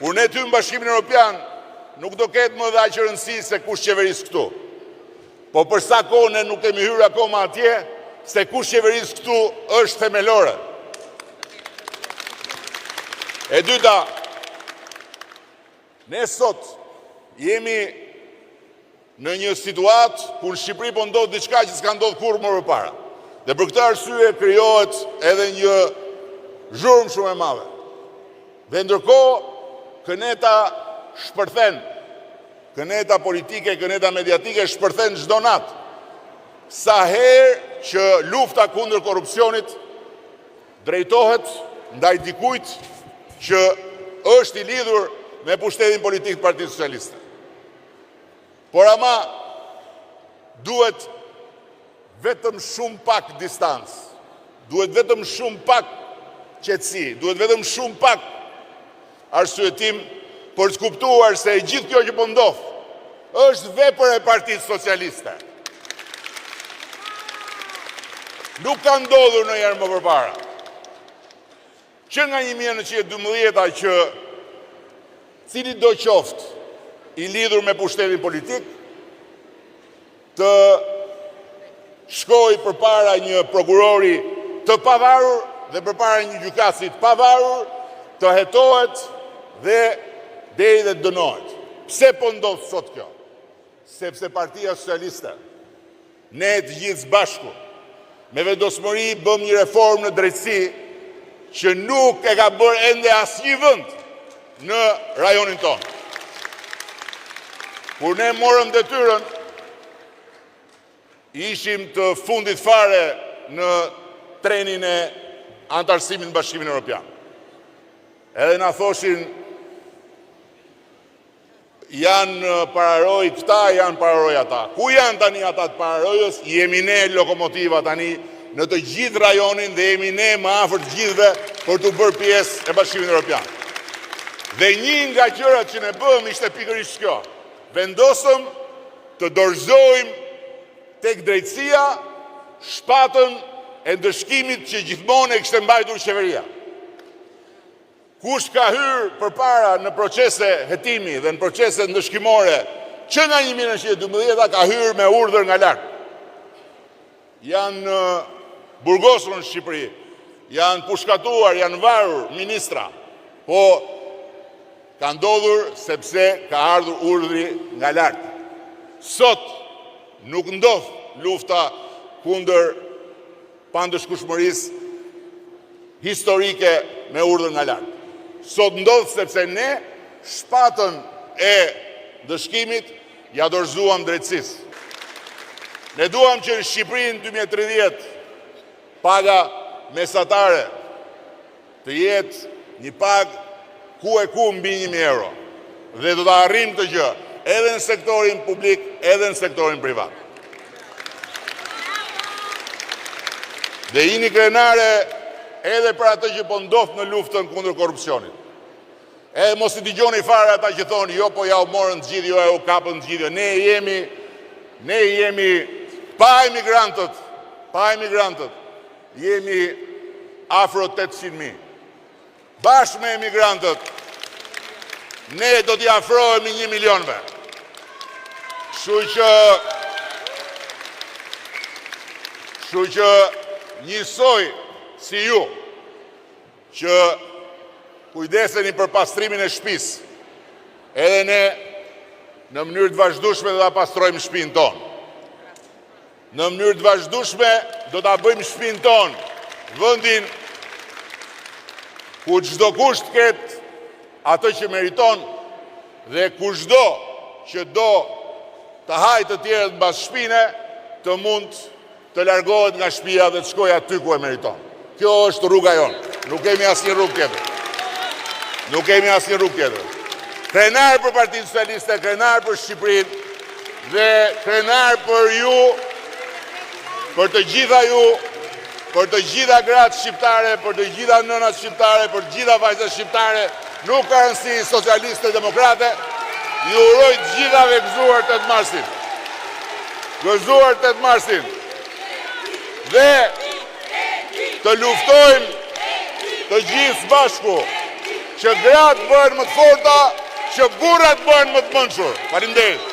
Kur ne ty në Bashkimin Evropian, nuk do ketë më dhe aq rëndësi se kush qeveris këtu. Po për sa kohë ne nuk kemi hyrë akoma atje, se kush qeveris këtu është themelore. E dyta, ne sot jemi në një situatë ku në Shqipëri po ndodh diçka që s'ka ndodhur kurrë më përpara. Dhe për këtë arsye krijohet edhe një zhurmë shumë e madhe. Dhe ndërkohë këneta shpërthen, këneta politike, këneta mediatike shpërthen çdo natë. Sa herë që lufta kundër korrupsionit drejtohet ndaj dikujt që është i lidhur me pushtetin politik të Partisë Socialiste. Por ama duhet vetëm shumë pak distancë, duhet vetëm shumë pak qetësi, duhet vetëm shumë pak arsyetim për të kuptuar se gjithë kjo që po ndodh është vepër e Partisë Socialiste. Nuk ka ndodhur ndonjëherë më përpara. Që nga 1912 që cili do qoftë i lidhur me pushtetin politik të shkoj përpara një prokurori të pavarur dhe përpara një gjykatësi të pavarur, të hetohet dhe deri dhe dënohet. Pse po ndodh sot kjo? Sepse Partia Socialiste, ne të gjithë bashku, me vendosmëri bëm një reformë në drejtësi që nuk e ka bërë ende asnjë vend në rajonin tonë. Kur ne morëm detyrën, ishim të fundit fare në trenin e antarësimit në Bashkimin Evropian. Edhe na thoshin, janë pararoj këta, janë pararoj ata. Ku janë tani ata të pararojës? Jemi ne lokomotiva tani në të gjithë rajonin dhe jemi ne më afër të gjithëve për të bërë pjesë e Bashkimit Evropian. Dhe një nga gjërat që ne bëm ishte pikërisht kjo. Vendosëm të dorëzojmë tek drejtësia shpatën e ndëshkimit që gjithmonë e kishte mbajtur qeveria. Kush ka hyrë përpara në procese hetimi dhe në procese ndëshkimore që nga 1912 ka hyrë me urdhër nga lart. Janë burgosur në Shqipëri, janë pushkatuar, janë varur ministra, po ka ndodhur sepse ka ardhur urdhri nga lart. Sot nuk ndodh lufta kundër pandëshkueshmërisë historike me urdhër nga lart. Sot ndodh sepse ne shpatën e dëshkimit ja dorëzuam drejtësisë. Ne duam që në Shqipërinë 2030 paga mesatare të jetë një pagë ku e ku mbi 1.000 euro. Dhe do të arrijmë këtë gjë edhe në sektorin publik, edhe në sektorin privat. Dhe jini krenare edhe për atë që po ndodh në luftën kundër korrupsionit. Edhe mos i dëgjoni fare ata që thonë, jo po ja u morën të gjithë, jo e u kapën të gjithë. Ne jemi pa emigrantët, jemi afro 800.000. Bashkë me emigrantët, ne do t'i afrohemi 1 milionve. Kështu që njësoj si ju, që kujdeseni për pastrimin e shtëpisë, edhe ne në mënyrë të vazhdueshme do ta pastrojmë shtëpinë tonë. Në mënyrë të vazhdueshme do ta bëjmë shtëpinë tonë, vendin ku çdo kush të ketë atë që meriton dhe kushdo që do të hajë të tjerët mbas shpine, të mund të largohet nga shtëpia dhe të shkojë aty ku e meriton. Kjo është rruga jonë. Nuk kemi asnjë rrugë tjetër. Krenar për Partinë Socialiste, krenar për Shqipërinë dhe krenar për ju, për të gjitha ju, për të gjitha gratë shqiptare, për të gjitha nënat shqiptare, për të gjitha vajzat shqiptare, nuk ka rëndësi socialiste demokrate, ju uroj të gjithave gëzuar 8 marsin. Gëzuar 8 marsin. Dhe të luftojmë të gjithë bashku që gratë bëhen më të forta, që burrat bëhen më të mençur. Faleminderit.